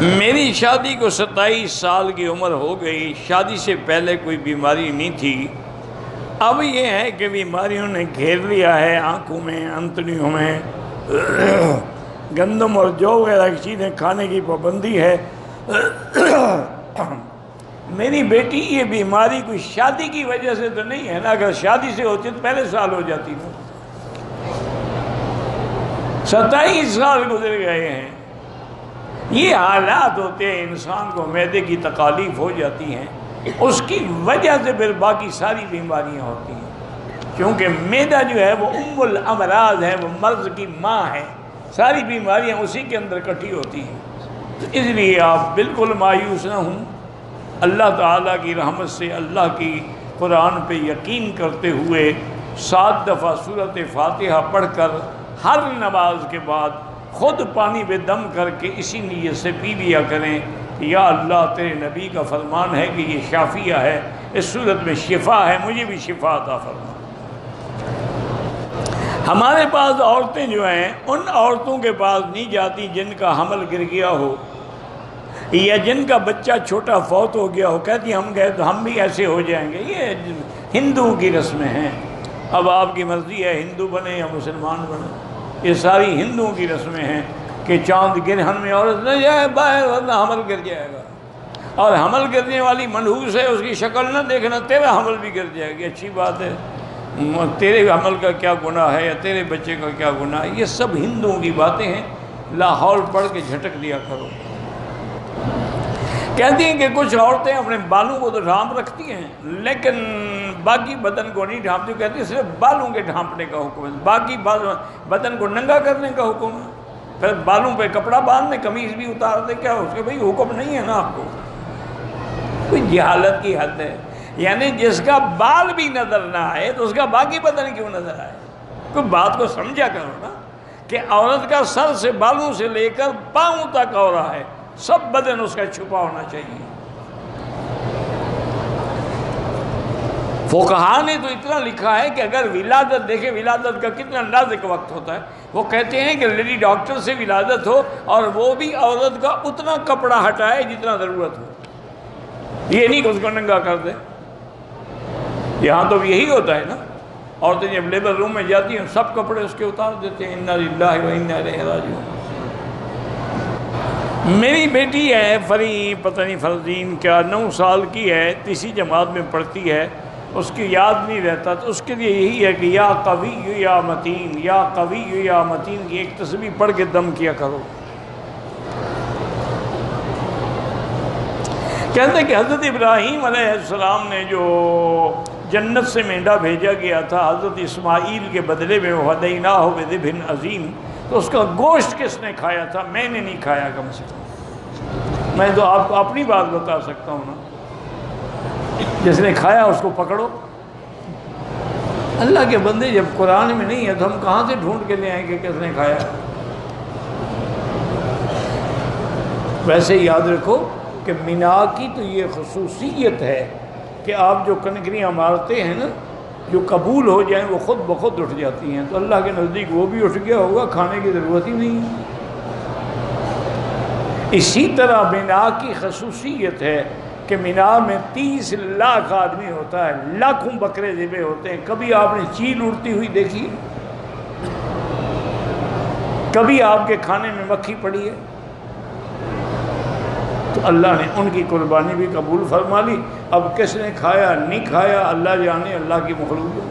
میری شادی کو 27 سال کی عمر ہو گئی، شادی سے پہلے کوئی بیماری نہیں تھی، اب یہ ہے کہ بیماریوں نے گھیر لیا ہے، آنکھوں میں، انتڑیوں میں گندم اور جو وغیرہ کی چیزیں کھانے کی پابندی ہے۔ میری بیٹی یہ بیماری کوئی شادی کی وجہ سے تو نہیں ہے نا، اگر شادی سے ہوتی تو پہلے سال ہو جاتی نا۔ 27 سال گزر گئے ہیں، یہ حالات ہوتے ہیں، انسان کو معدے کی تکالیف ہو جاتی ہیں، اس کی وجہ سے پھر باقی ساری بیماریاں ہوتی ہیں، کیونکہ معدہ جو ہے وہ ام الامراض ہے، وہ مرض کی ماں ہے، ساری بیماریاں اسی کے اندر اکٹھی ہوتی ہیں۔ تو اس لیے آپ بالکل مایوس نہ ہوں، اللہ تعالیٰ کی رحمت سے، اللہ کی قرآن پہ یقین کرتے ہوئے 7 دفعہ سورۃ فاتحہ پڑھ کر ہر نماز کے بعد خود پانی پہ دم کر کے اسی نیت سے پی لیا کریں کہ یا اللہ تیرے نبی کا فرمان ہے کہ یہ شافیہ ہے، اس صورت میں شفا ہے، مجھے بھی شفا عطا فرما۔ ہمارے پاس عورتیں جو ہیں ان عورتوں کے پاس نہیں جاتی جن کا حمل گر گیا ہو یا جن کا بچہ چھوٹا فوت ہو گیا ہو، کہتی ہم گئے تو ہم بھی ایسے ہو جائیں گے، یہ ہندوؤں کی رسمیں ہیں، اب آپ کی مرضی ہے ہندو بنے یا مسلمان بنے، یہ ساری ہندوؤں کی رسمیں ہیں کہ چاند گرہن میں عورت نہ جائے باہر ورنہ حمل گر جائے گا، اور حمل گرنے والی منحوس ہے، اس کی شکل نہ دیکھنا، تیرا حمل بھی گر جائے گی، اچھی بات ہے، تیرے حمل کا کیا گناہ ہے یا تیرے بچے کا کیا گناہ ہے، یہ سب ہندوؤں کی باتیں ہیں، لاہور پڑھ کے جھٹک دیا کرو۔ کہتی ہیں کہ کچھ عورتیں اپنے بالوں کو تو ڈھانپ رکھتی ہیں لیکن باقی بدن کو نہیں ڈھانپتی، کہتی ہیں صرف بالوں کے ڈھانپنے کا حکم ہے، باقی بدن کو ننگا کرنے کا حکم ہے، پھر بالوں پہ کپڑا باندھنے، قمیض بھی اتار دے، کیا اس کے بھئی حکم نہیں ہے نا آپ کو؟ کوئی جہالت کی حد ہے، یعنی جس کا بال بھی نظر نہ آئے تو اس کا باقی بدن کیوں نظر آئے؟ کوئی بات کو سمجھا کرو نا کہ عورت کا سر سے بالوں سے لے کر پاؤں تک ہو رہا ہے، سب بدن اس کا چھپا ہونا چاہیے۔ فقہاء نے تو اتنا لکھا ہے کہ اگر ولادت دیکھیں، ولادت کا کتنا نازک وقت ہوتا ہے، وہ کہتے ہیں کہ لیڈی ڈاکٹر سے ولادت ہو اور وہ بھی عورت کا اتنا کپڑا ہٹائے جتنا ضرورت ہو، یہ نہیں کہ اس کو ننگا کر دے۔ یہاں تو یہی ہوتا ہے نا، عورتیں جب لیبر روم میں جاتی ہیں سب کپڑے اس کے اتار دیتے ہیں، انا للہ و انا الیہ راجعون۔ میری بیٹی ہے فری، پتہ نہیں فرزین کیا، 9 سال کی ہے، 3ری جماعت میں پڑھتی ہے، اس کی یاد نہیں رہتا، تو اس کے لیے یہی ہے کہ یا قوی یا متین، یا قوی یا متین کی ایک تسبیح پڑھ کے دم کیا کرو۔ کہتے ہیں کہ حضرت ابراہیم علیہ السلام نے جو جنت سے مینڈا بھیجا گیا تھا حضرت اسماعیل کے بدلے میں، وَهَدَيْنَاهُ بِذِبْحٍ عَظِيمٍ، تو اس کا گوشت کس نے کھایا تھا؟ میں نے نہیں کھایا، کم سے کم میں تو آپ کو اپنی بات بتا سکتا ہوں نا، جس نے کھایا اس کو پکڑو۔ اللہ کے بندے جب قرآن میں نہیں ہے تو ہم کہاں سے ڈھونڈ کے لے آئیں کہ کس نے کھایا؟ ویسے یاد رکھو کہ مینا کی تو یہ خصوصیت ہے کہ آپ جو کنکریاں مارتے ہیں نا، جو قبول ہو جائیں وہ خود بخود اٹھ جاتی ہیں، تو اللہ کے نزدیک وہ بھی اٹھ گیا ہوگا، کھانے کی ضرورت ہی نہیں ہے۔ اسی طرح مینا کی خصوصیت ہے کہ مینا میں 30 لاکھ آدمی ہوتا ہے، لاکھوں بکرے ذبح ہوتے ہیں، کبھی آپ نے چیل اڑتی ہوئی دیکھی ہے؟ کبھی آپ کے کھانے میں مکھی پڑی ہے؟ تو اللہ نے ان کی قربانی بھی قبول فرما لی، اب کس نے کھایا نہیں کھایا اللہ جانے، اللہ کی مخلوق ہے۔